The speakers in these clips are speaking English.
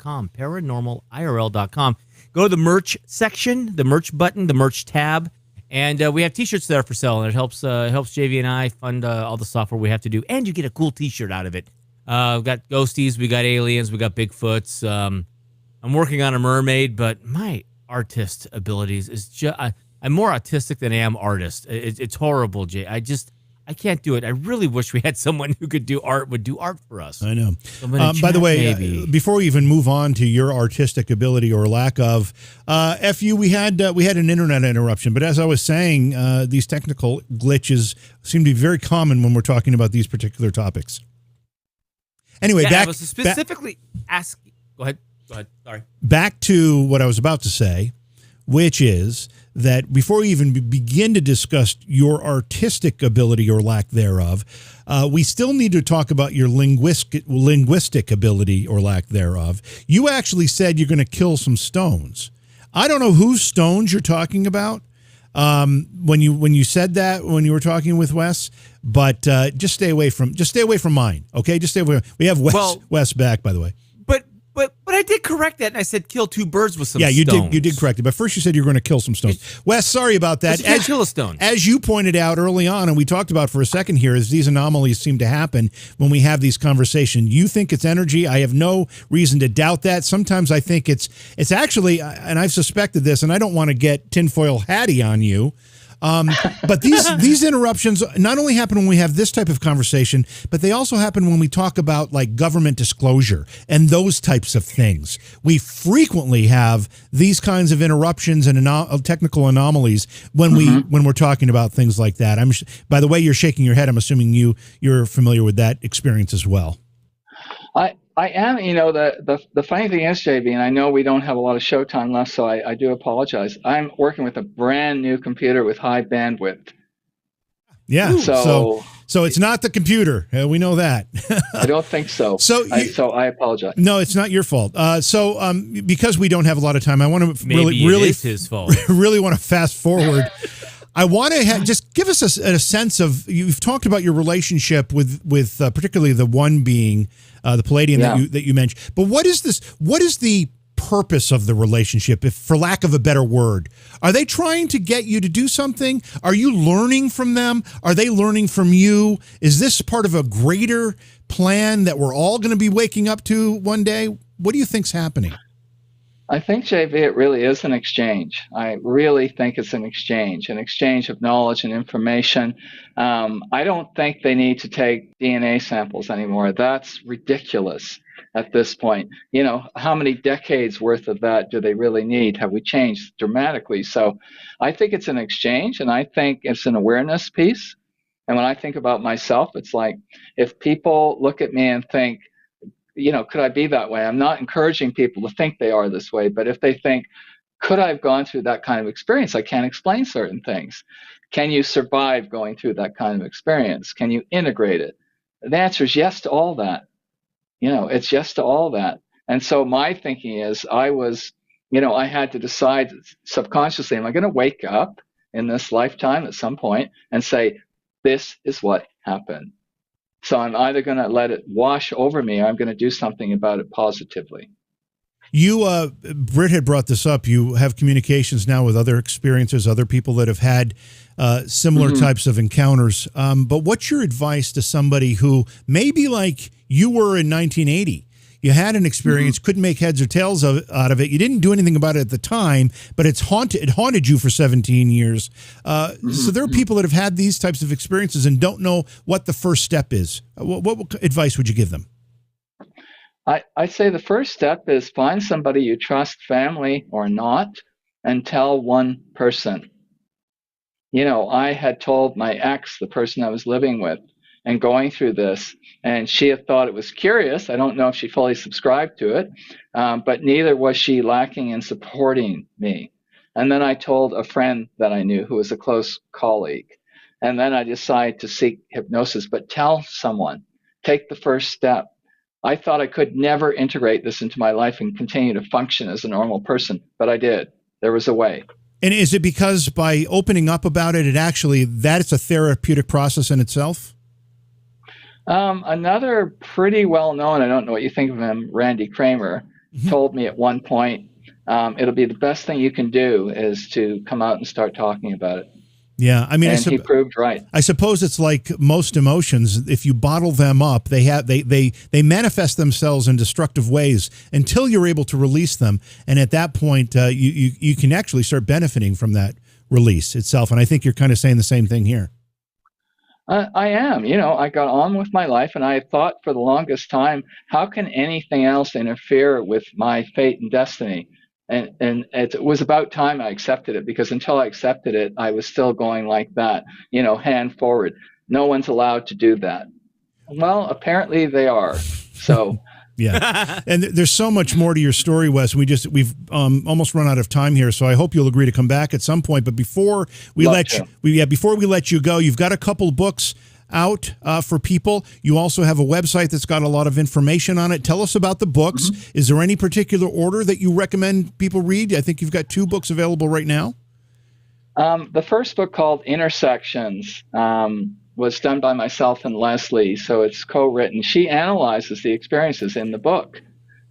paranormalirl.com, paranormalirl.com. Go to the merch section, the merch button, the merch tab, and we have T-shirts there for sale, and it helps JV and I fund all the software we have to do, and you get a cool T-shirt out of it. We've got ghosties, we got aliens, we got Bigfoots. I'm working on a mermaid, but my artist abilities is just... I'm more autistic than I am artist. It's horrible, Jay. I can't do it. I really wish we had someone who would do art for us. I know. By the way, before we even move on to your artistic ability or lack of, FU, we had an internet interruption. But as I was saying, these technical glitches seem to be very common when we're talking about these particular topics. Anyway, I was specifically asking. Go ahead. Sorry. Back to what I was about to say, which is that before we even begin to discuss your artistic ability or lack thereof, we still need to talk about your linguistic ability or lack thereof. You actually said you're going to kill some stones. I don't know whose stones you're talking about when you said that, when you were talking with Wes, but just stay away from mine, okay? Just stay away. We have Wes back, by the way. But I did correct that, and I said kill two birds with some stones. Yeah, you did correct it. But first you said you were going to kill some stones. Wes, sorry about that. You can't kill a stone. As you pointed out early on, and we talked about for a second here, is these anomalies seem to happen when we have these conversations. You think it's energy. I have no reason to doubt that. Sometimes I think it's actually, and I've suspected this, and I don't want to get tinfoil hatty on you, but these interruptions not only happen when we have this type of conversation, but they also happen when we talk about like government disclosure and those types of things. We frequently have these kinds of interruptions and technical anomalies when we're talking about things like that. By the way, you're shaking your head. I'm assuming you're familiar with that experience as well. I am, the funny thing is, JB, and I know we don't have a lot of showtime left, so I do apologize. I'm working with a brand new computer with high bandwidth. Yeah, so it's not the computer. We know that. I don't think so. So I apologize. No, it's not your fault. Because we don't have a lot of time, I want to really it's his fault. Really want to fast forward. I want to just give us a sense of, you've talked about your relationship with particularly the one being the Palladian that you mentioned. But what is this? What is the purpose of the relationship, if for lack of a better word? Are they trying to get you to do something? Are you learning from them? Are they learning from you? Is this part of a greater plan that we're all going to be waking up to one day? What do you think's happening? I think, JV, it really is an exchange. I really think it's an exchange of knowledge and information. I don't think they need to take DNA samples anymore. That's ridiculous at this point. How many decades worth of that do they really need? Have we changed dramatically? So I think it's an exchange, and I think it's an awareness piece. And when I think about myself, it's like if people look at me and think, could I be that way? I'm not encouraging people to think they are this way, but if they think, could I have gone through that kind of experience? I can't explain certain things. Can you survive going through that kind of experience? Can you integrate it? The answer is yes to all that. It's yes to all that. And so my thinking is I had to decide subconsciously, am I going to wake up in this lifetime at some point and say, this is what happened? So I'm either going to let it wash over me or I'm going to do something about it positively. You, Britt had brought this up. You have communications now with other experiences, other people that have had similar types of encounters. But what's your advice to somebody who maybe like you were in 1980? You had an experience, couldn't make heads or tails out of it. You didn't do anything about it at the time, but it haunted you for 17 years. So there are people that have had these types of experiences and don't know what the first step is. What advice would you give them? I'd say the first step is find somebody you trust, family or not, and tell one person. I had told my ex, the person I was living with, and going through this, and she had thought it was curious. I don't know if she fully subscribed to it, but neither was she lacking in supporting me. And then I told a friend that I knew who was a close colleague. And then I decided to seek hypnosis, but tell someone, take the first step. I thought I could never integrate this into my life and continue to function as a normal person, but I did. There was a way. And is it because by opening up about it, it's a therapeutic process in itself? Another pretty well-known, I don't know what you think of him, Randy Kramer, told me at one point, it'll be the best thing you can do is to come out and start talking about it. Yeah, I mean, and he proved right. I suppose it's like most emotions. If you bottle them up, they manifest themselves in destructive ways until you're able to release them, and at that point, you can actually start benefiting from that release itself. And I think you're kind of saying the same thing here. I am. I got on with my life, and I thought for the longest time, how can anything else interfere with my fate and destiny? And it was about time I accepted it, because until I accepted it, I was still going like that, hand forward. No one's allowed to do that. Well, apparently they are. So. Yeah. And there's so much more to your story, Wes. We've almost run out of time here, so I hope you'll agree to come back at some point. But before we let you go, you've got a couple books out for people. You also have a website that's got a lot of information on it. Tell us about the books. Mm-hmm. Is there any particular order that you recommend people read? I think you've got 2 books available right now. The first book, called Intersections, was done by myself and Leslie, so it's co-written. She analyzes the experiences in the book.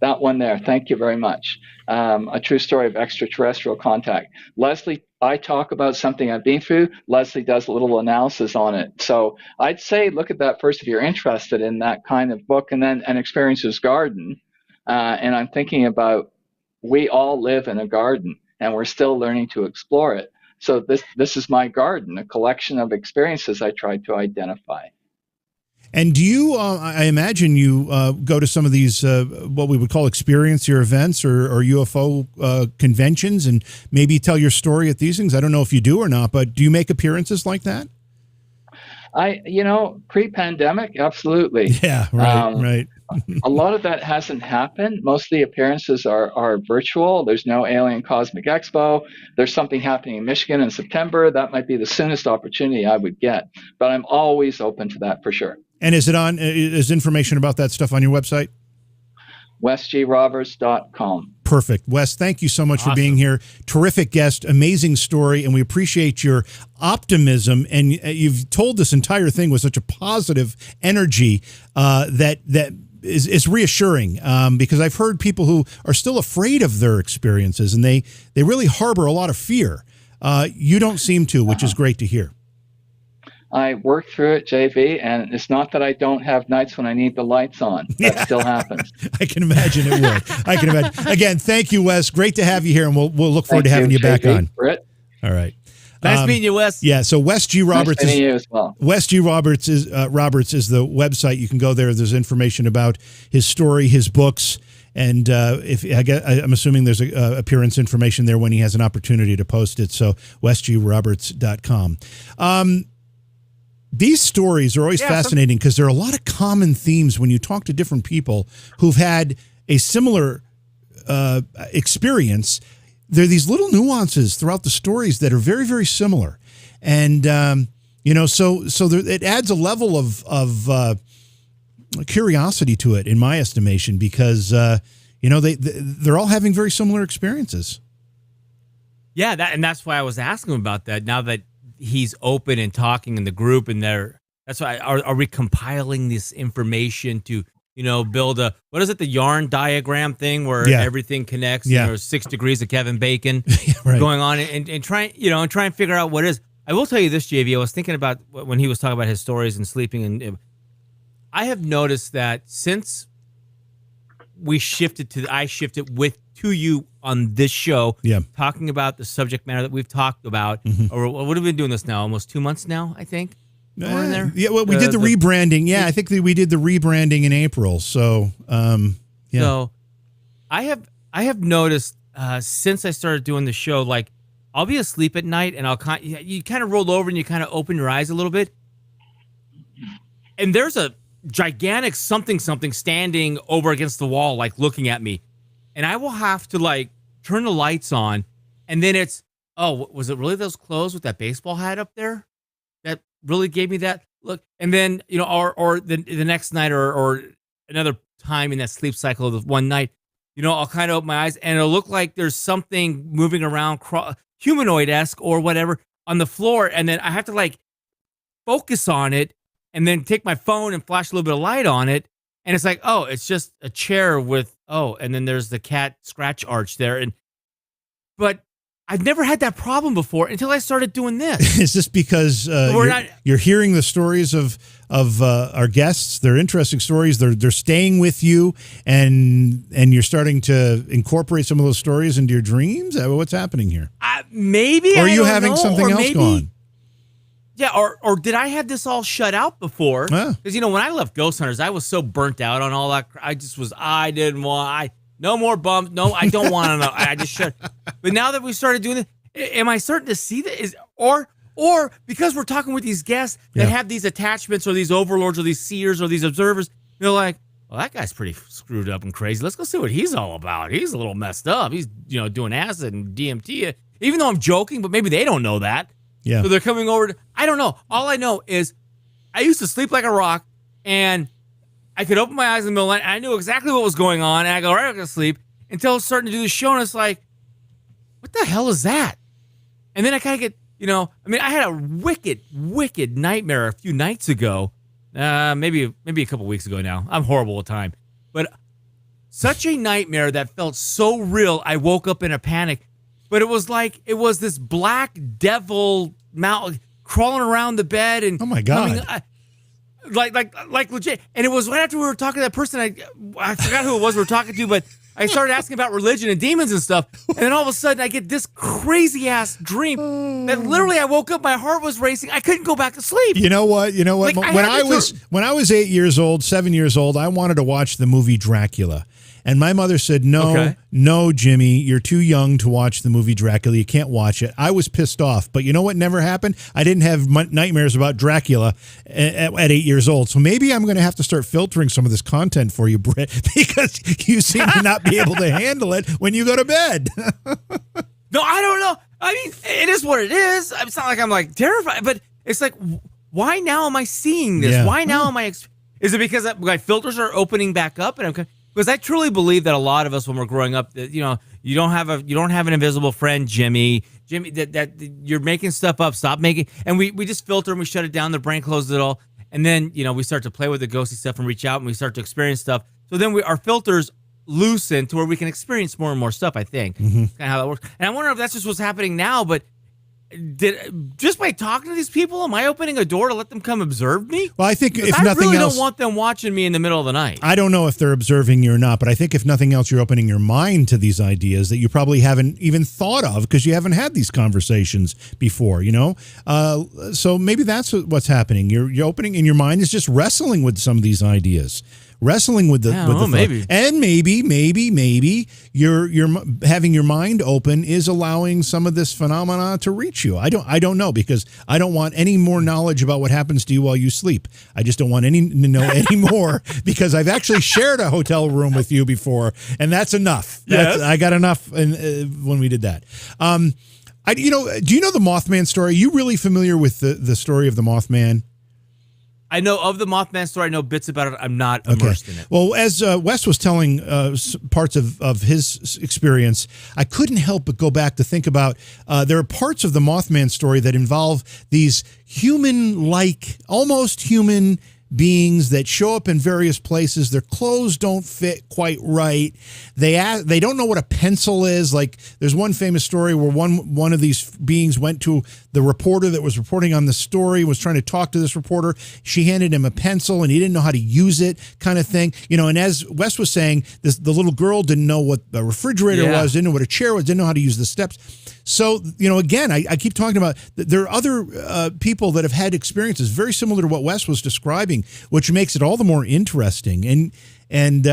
That one there, thank you very much. A true story of extraterrestrial contact. Leslie, I talk about something I've been through. Leslie does a little analysis on it. So I'd say look at that first if you're interested in that kind of book, and then An Experiencer's Garden. And I'm thinking about, we all live in a garden, and we're still learning to explore it. So this is my garden, a collection of experiences I tried to identify. And do you, I imagine you go to some of these, what we would call experiencer events or UFO conventions, and maybe tell your story at these things? I don't know if you do or not, but do you make appearances like that? Pre-pandemic, absolutely. Yeah, right. A lot of that hasn't happened. Most of the appearances are virtual. There's no Alien Cosmic Expo. There's something happening in Michigan in September. That might be the soonest opportunity I would get. But I'm always open to that for sure. And is information about that stuff on your website? WesGRoberts.com. Perfect. Wes, thank you so much for being here. Terrific guest, amazing story, and we appreciate your optimism. And you've told this entire thing with such a positive energy that is reassuring, because I've heard people who are still afraid of their experiences, and they really harbor a lot of fear. You don't seem to, which is great to hear. I work through it, JV, and it's not that I don't have nights when I need the lights on. That still happens. I can imagine it would. I can imagine. Again, thank you, Wes. Great to have you here, and we'll look forward to having you back on. Britt. All right. Nice meeting you, Wes. Yeah, so Wes G. Roberts nice meeting you as well. Wes G. Roberts is the website. You can go there. There's information about his story, his books, and I'm assuming there's appearance information there when he has an opportunity to post it. So wesgroberts.com. These stories are always fascinating because there are a lot of common themes when you talk to different people who've had a similar experience. There are these little nuances throughout the stories that are very, very similar. And, so it adds a level of curiosity to it, in my estimation, because, they're all having very similar experiences. Yeah, that's why I was asking him about that. Now that he's open and talking in the group, and that's why are we compiling this information to build the yarn diagram thing where everything connects? Yeah. There's 6 degrees of Kevin Bacon right. going on, and try and figure out what it is. I will tell you this, JV. I was thinking about when he was talking about his stories and sleeping, and I have noticed that since I shifted to you on this show, talking about the subject matter that we've talked about, or what have we been doing this now? Almost 2 months now, I think. In there. Yeah, well, we did the rebranding. Yeah, I think we did the rebranding in April. So, So, I have noticed since I started doing the show, like I'll be asleep at night, and you kind of roll over and you kind of open your eyes a little bit, and there's a gigantic something standing over against the wall, like looking at me. And I will have to like turn the lights on, and then it's, was it really those clothes with that baseball hat up there that really gave me that look? And then, or the next night or another time in that sleep cycle of one night, I'll kind of open my eyes and it'll look like there's something moving around, humanoid-esque or whatever on the floor. And then I have to like focus on it and then take my phone and flash a little bit of light on it. And it's like, oh, it's just a chair with, and then there's the cat scratch arch there. But I've never had that problem before until I started doing this. Is this because you're hearing the stories of our guests? They're interesting stories. They're staying with you, and you're starting to incorporate some of those stories into your dreams. What's happening here? Maybe. Or are you having something else go on? Yeah, or did I have this all shut out before? Because when I left Ghost Hunters, I was so burnt out on all that. No more bumps. No, I don't want to know. I just shut. But now that we started doing this, am I starting to see that? Or because we're talking with these guests that have these attachments or these overlords or these seers or these observers, they're like, well, that guy's pretty screwed up and crazy. Let's go see what he's all about. He's a little messed up. He's doing acid and DMT. Even though I'm joking, but maybe they don't know that. Yeah. So they're coming over. I don't know. All I know is I used to sleep like a rock, and I could open my eyes in the middle of the night. I knew exactly what was going on, and I go right back to sleep until I was starting to do the show, and it's like, what the hell is that? And then I kind of get, I had a wicked nightmare a few nights ago, maybe a couple weeks ago now. I'm horrible with time, but such a nightmare that felt so real. I woke up in a panic, but it was this black devil mouth crawling around the bed and oh my God. Like legit. And it was right after we were talking to that person. I forgot who it was we were talking to, but I started asking about religion and demons and stuff. And then all of a sudden I get this crazy ass dream that literally I woke up, my heart was racing. I couldn't go back to sleep. You know what? Like, when I was 8 years old, 7 years old, I wanted to watch the movie Dracula. And my mother said, no, Jimmy, you're too young to watch the movie Dracula. You can't watch it. I was pissed off. But you know what never happened? I didn't have nightmares about Dracula at 8 years old. So maybe I'm going to have to start filtering some of this content for you, Britt, because you seem to not be able to handle it when you go to bed. No, I don't know. I mean, it is what it is. It's not like I'm like terrified, but it's like, why now am I seeing this? Yeah. Why now am I? Is it because my filters are opening back up and because I truly believe that a lot of us, when we're growing up, that you don't have an invisible friend, Jimmy, that you're making stuff up. Stop making, and we just filter and we shut it down. The brain closes it all, and then we start to play with the ghosty stuff and reach out and we start to experience stuff. So then our filters loosen to where we can experience more and more stuff. I think kind of how that works. And I wonder if that's just what's happening now, but. Just by talking to these people, am I opening a door to let them come observe me? Well, I think if I nothing really else, don't want them watching me in the middle of the night. I don't know if they're observing you or not, but I think if nothing else, you're opening your mind to these ideas that you probably haven't even thought of because you haven't had these conversations before. So maybe that's what's happening. You're opening, and your mind is just wrestling with some of these ideas. Wrestling with the maybe. And maybe you're having your mind open is allowing some of this phenomena to reach you. I don't know, because I don't want any more knowledge about what happens to you while you sleep. I just don't want to know any more because I've actually shared a hotel room with you before, and that's enough. Yes. I got enough when we did that. Do you know the Mothman story? Are you really familiar with the story of the Mothman? I know of the Mothman story. I know bits about it. I'm not immersed in it. Well, as Wes was telling parts of his experience, I couldn't help but go back to think about there are parts of the Mothman story that involve these human-like, almost human beings that show up in various places. Their clothes don't fit quite right. They don't know what a pencil is. Like, there's one famous story where one of these beings went to the reporter that was reporting on the story, was trying to talk to this reporter. She handed him a pencil and he didn't know how to use it, kind of thing. And as Wes was saying, the little girl didn't know what a refrigerator was, didn't know what a chair was, didn't know how to use the steps. So, again, I keep talking about there are other people that have had experiences very similar to what Wes was describing, which makes it all the more interesting. And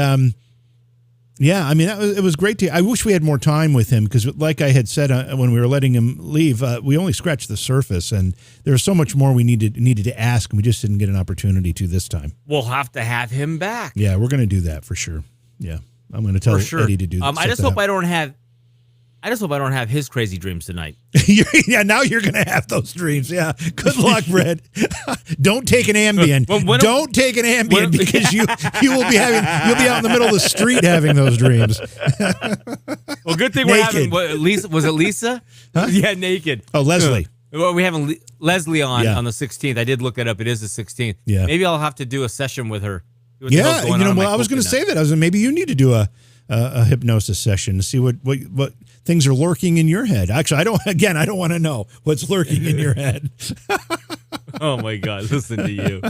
yeah, I mean, it was great I wish we had more time with him because, like I had said when we were letting him leave, we only scratched the surface, and there was so much more we needed to ask, and we just didn't get an opportunity to this time. We'll have to have him back. Yeah, we're going to do that for sure. Yeah, I'm going to tell Eddie to do that. I just hope I don't have his crazy dreams tonight. Yeah, now you're going to have those dreams. Yeah. Good luck, Brett. Don't take an Ambien. Don't take an Ambien because you'll be out in the middle of the street having those dreams. Well, good thing we're having Lisa. Was it Lisa? Huh? Yeah, naked. Oh, Leslie. Well, we having Leslie on the 16th. I did look that up. It is the 16th. Yeah. Maybe I'll have to do a session with her. See what the hell's going on in my I was going to coconut. say that. Maybe you need to do a hypnosis session to see what things are lurking in your head. Actually, I don't want to know what's lurking in your head. Oh my God! Listen to you.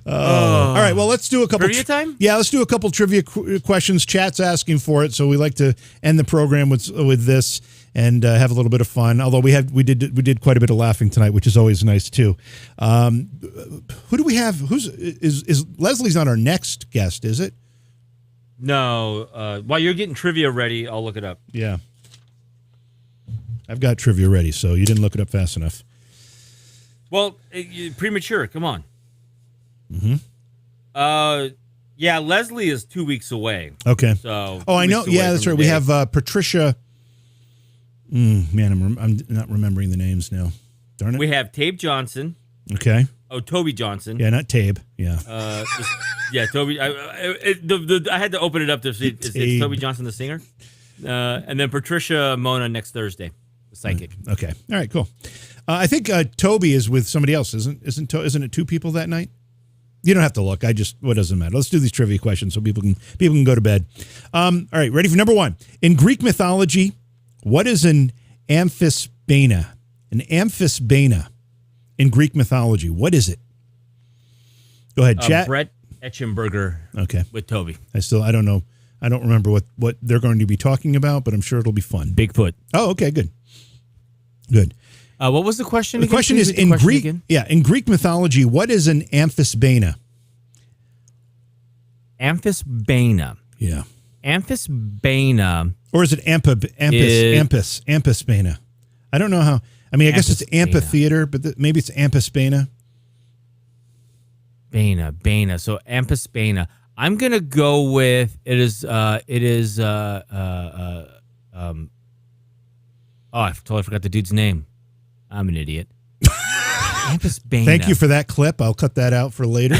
All right. Well, let's do a couple Trivia time? Yeah, let's do a couple trivia questions. Chat's asking for it, so we like to end the program with this and have a little bit of fun. Although we did quite a bit of laughing tonight, which is always nice too. Who do we have? Is Leslie's not our next guest? Is it? No. While you're getting trivia ready, I'll look it up. Yeah. I've got trivia ready, so you didn't look it up fast enough. Well, premature. Come on. Mm-hmm. Yeah, Leslie is 2 weeks away. Okay. So. Oh, I know. Yeah, that's right. We have Patricia. Man, I'm not remembering the names now. Darn it. We have Tabe Johnson. Okay. Oh, Toby Johnson. Yeah, not Tabe. Yeah. Toby. I had to open it up to see is Toby Johnson the singer, and then Patricia Mona next Thursday, the psychic. Okay. All right. Cool. I think Toby is with somebody else, isn't it? Two people that night. You don't have to look. What doesn't matter. Let's do these trivia questions so people can go to bed. All right. Ready for number one. In Greek mythology, what is an amphisbaena? An amphisbaena in Greek mythology. What is it? Go ahead, chat. Brett Etchenberger. Okay. With Toby. I don't know. I don't remember what they're going to be talking about, but I'm sure it'll be fun. Bigfoot. Oh, okay. Good. Good. What was the question? The again? question Please is repeat the in question Greek. again? Yeah, in Greek mythology, what is an amphisbaena? Amphisbaena. Yeah. Amphisbaena. Or is it amphisbaena? I don't know how. I mean, I guess it's amphitheater, but maybe it's amphisbaena. Baena. So amphisbaena. I'm gonna go with it is. Oh, I totally forgot the dude's name. I'm an idiot. Amphisbaena. Thank you for that clip. I'll cut that out for later.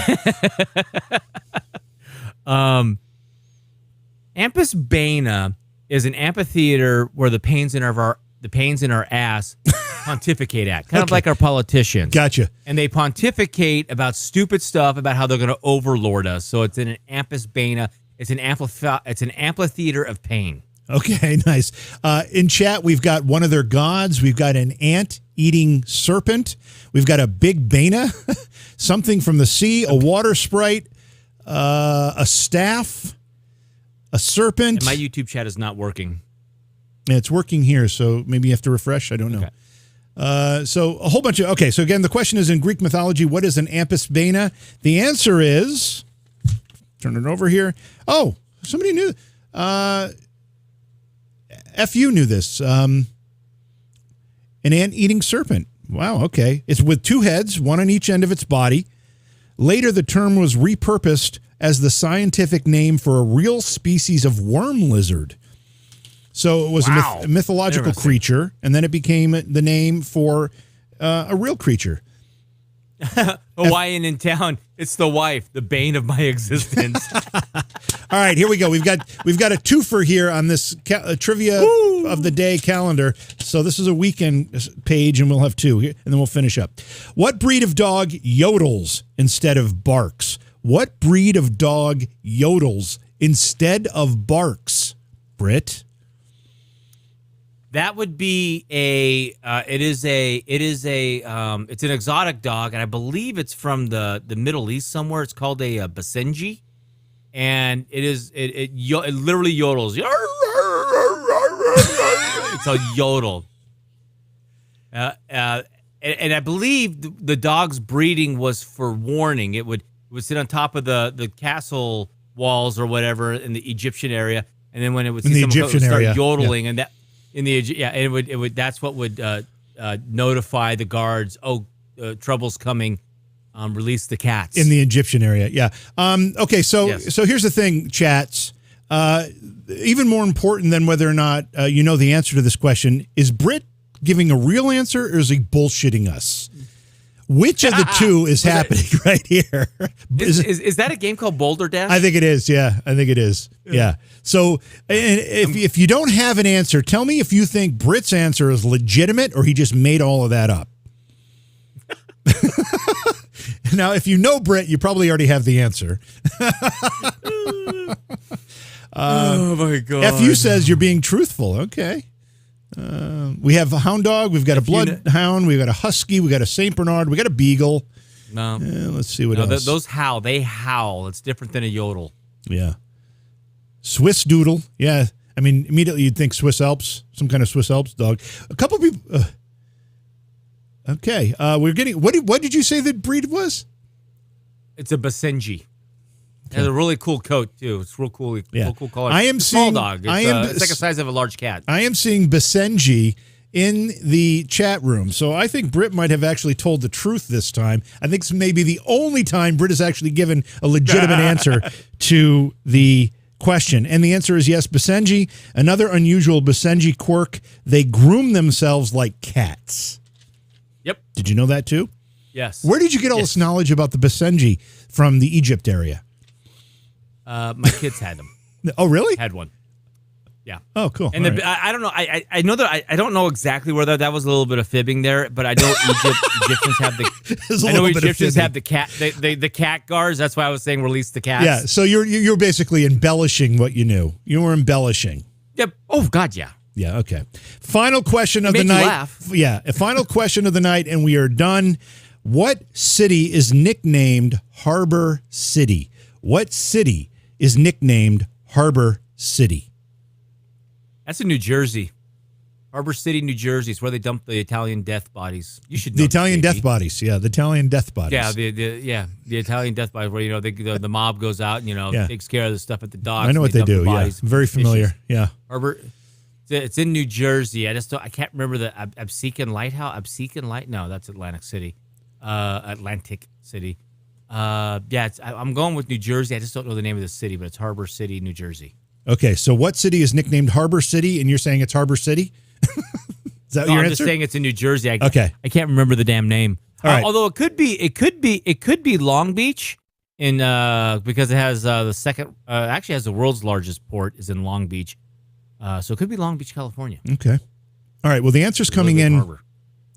Amphisbaena is an amphitheater where the pains in our ass pontificate at, kind of like our politicians. Gotcha. And they pontificate about stupid stuff about how they're going to overlord us. So it's in an amphisbaena. It's an amphitheater of pain. Okay, nice. In chat, we've got one of their gods. We've got an ant-eating serpent. We've got a big bana, something from the sea, a water sprite, a staff, a serpent. And my YouTube chat is not working. And it's working here, so maybe you have to refresh. I don't know. Okay. So a whole bunch of... Okay, so again, the question is, in Greek mythology, what is an amphisbaena? The answer is... Turn it over here. Oh, somebody knew... FU knew this. An ant-eating serpent. Wow, okay. It's with two heads, one on each end of its body. Later, the term was repurposed as the scientific name for a real species of worm lizard. So it was a mythological creature, and then it became the name for a real creature. Hawaiian in town. It's the wife, the bane of my existence. All right, here we go. We've got a twofer here on this trivia of the day calendar. So this is a weekend page, and we'll have two here, and then we'll finish up. What breed of dog yodels instead of barks? What breed of dog yodels instead of barks? Britt? That would be it's an exotic dog, and I believe it's from the Middle East somewhere. It's called a Basenji, and it literally yodels. It's a yodel. And I believe the dog's breeding was for warning. It would sit on top of the castle walls or whatever in the Egyptian area, and then when it would see someone, it would start yodeling, and that. It would. That's what would notify the guards. Oh, trouble's coming. Release the cats in the Egyptian area. Yeah. Okay. So here's the thing, chats. Even more important than whether or not you know the answer to this question is Britt giving a real answer, or is he bullshitting us? Which of the two is happening right here? Is that a game called Boulder Dash? I think it is. Yeah, I think it is. Yeah. So if you don't have an answer, tell me if you think Britt's answer is legitimate or he just made all of that up. Now, if you know Britt, you probably already have the answer. Oh my God. FU says you're being truthful. Okay. We have a hound dog. We've got a bloodhound. We've got a husky. We've got a Saint Bernard. We got a beagle. No. Let's see what else. Those howl. They howl. It's different than a yodel. Yeah. Swiss doodle. Yeah. I mean, immediately you'd think Swiss Alps, some kind of Swiss Alps dog. A couple people. Okay. We're getting. What did you say the breed was? It's a Basenji. It has a really cool coat too. It's real cool. Cool color. I am it's a seeing small dog. It's like the size of a large cat. I am seeing Basenji in the chat room. So I think Britt might have actually told the truth this time. I think it's maybe the only time Britt has actually given a legitimate answer to the question. And the answer is yes, Basenji. Another unusual Basenji quirk, they groom themselves like cats. Yep. Did you know that too? Yes. Where did you get all this knowledge about the Basenji from the Egypt area? My kids had them. Oh, really? Had one. Yeah. Oh, cool. And I don't know. I know that I don't know exactly where that was a little bit of fibbing there, but I know Egyptians have the. I know Egyptians have the cat. The cat guards. That's why I was saying release the cats. Yeah. So you're basically embellishing what you knew. You were embellishing. Yep. Oh God. Yeah. Yeah. Okay. Final question of the night. Laugh. Yeah. A final question of the night, and we are done. What city is nicknamed Harbor City? What city is nicknamed Harbor City? That's in New Jersey. Harbor City, New Jersey. It's where they dump the Italian death bodies. You should know the Italian death bodies. Yeah, the Italian death bodies. Yeah, the Italian death bodies where the mob goes out and takes care of the stuff at the docks. I know what they do. Yeah, very familiar. Yeah, Harbor. It's in New Jersey. I can't remember the Absecon Lighthouse. No, that's Atlantic City. Atlantic City. I'm going with New Jersey. I just don't know the name of the city, but it's Harbor City, New Jersey. Okay, so what city is nicknamed Harbor City, and you're saying it's Harbor City? Is that your I'm answer? just saying it's in New Jersey. Okay, I can't remember the damn name. All right. Although it could be Long Beach, because it has the second. Actually, has the world's largest port is in Long Beach, so it could be Long Beach, California. Okay. All right. Well, the answers coming in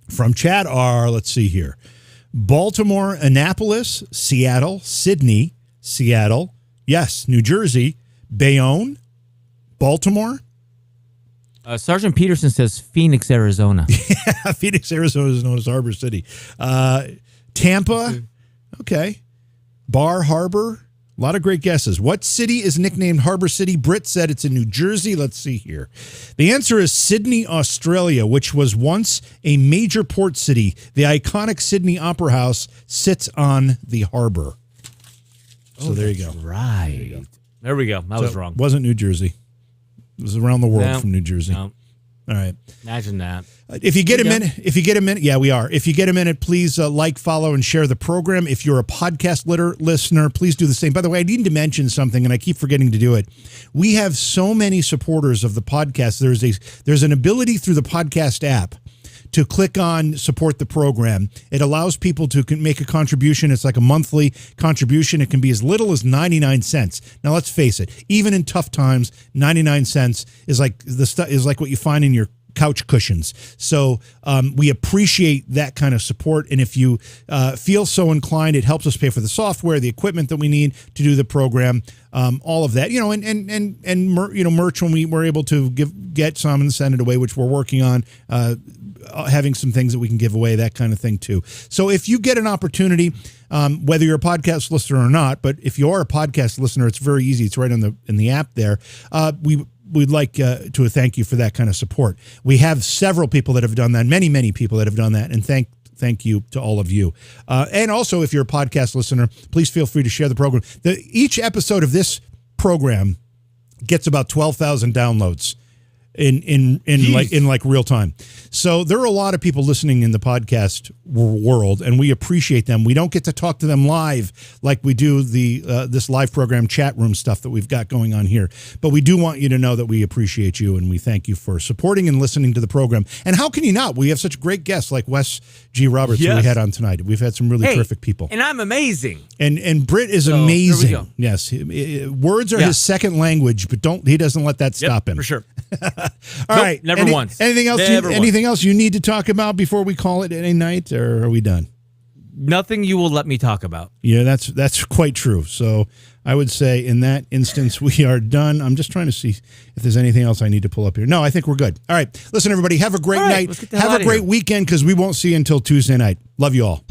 from chat are, let's see here: Baltimore, Annapolis, Seattle, Sydney, Seattle. Yes, New Jersey. Bayonne, Baltimore. Sergeant Peterson says Phoenix, Arizona. Yeah, Phoenix, Arizona is known as Harbor City. Tampa, okay. Bar Harbor, a lot of great guesses. What city is nicknamed Harbor City? Britt said it's in New Jersey. Let's see here. The answer is Sydney, Australia, which was once a major port city. The iconic Sydney Opera House sits on the harbor. So there you go. Right. There we go. I was wrong. Wasn't New Jersey. It was around the world from New Jersey. No. All right. Imagine that. If you get a minute, yeah, we are. If you get a minute, please like, follow, and share the program. If you're a podcast listener, please do the same. By the way, I need to mention something, and I keep forgetting to do it. We have so many supporters of the podcast. There's an ability through the podcast app to click on support the program. It allows people to make a contribution. It's like a monthly contribution. It can be as little as 99 cents. Now, let's face it. Even in tough times, 99 cents is like what you find in your couch cushions. So we appreciate that kind of support. And if you feel so inclined, it helps us pay for the software, the equipment that we need to do the program, all of that, and merch when we were able to get some and send it away, which we're working on, having some things that we can give away, that kind of thing too. So if you get an opportunity, whether you're a podcast listener or not, but if you are a podcast listener, it's very easy. It's right in the app there. We'd like to thank you for that kind of support. We have several people that have done that, many people that have done that, and thank you to all of you. And also, if you're a podcast listener, please feel free to share the program. Each episode of this program gets about 12,000 downloads in real time. So there are a lot of people listening in the podcast world, and we appreciate them. We don't get to talk to them live like we do this live program chat room stuff that we've got going on here. But we do want you to know that we appreciate you, and we thank you for supporting and listening to the program. And how can you not? We have such great guests like Wes G. Roberts, who we had on tonight. We've had some really terrific people. And I'm amazing. And Britt is amazing. There we go. Yes. Words are his second language, but he doesn't let that stop him. For sure. All right. Never once. Anything else you need to talk about before we call it a night, or are we done? nothing you will let me talk about. Yeah, that's quite true. So I would say in that instance, we are done. I'm just trying to see if there's anything else I need to pull up here. No, I think we're good. All right. Listen, everybody, have a great night. Let's get the hell Have out a of great here. weekend because we won't see you until Tuesday night. Love you all.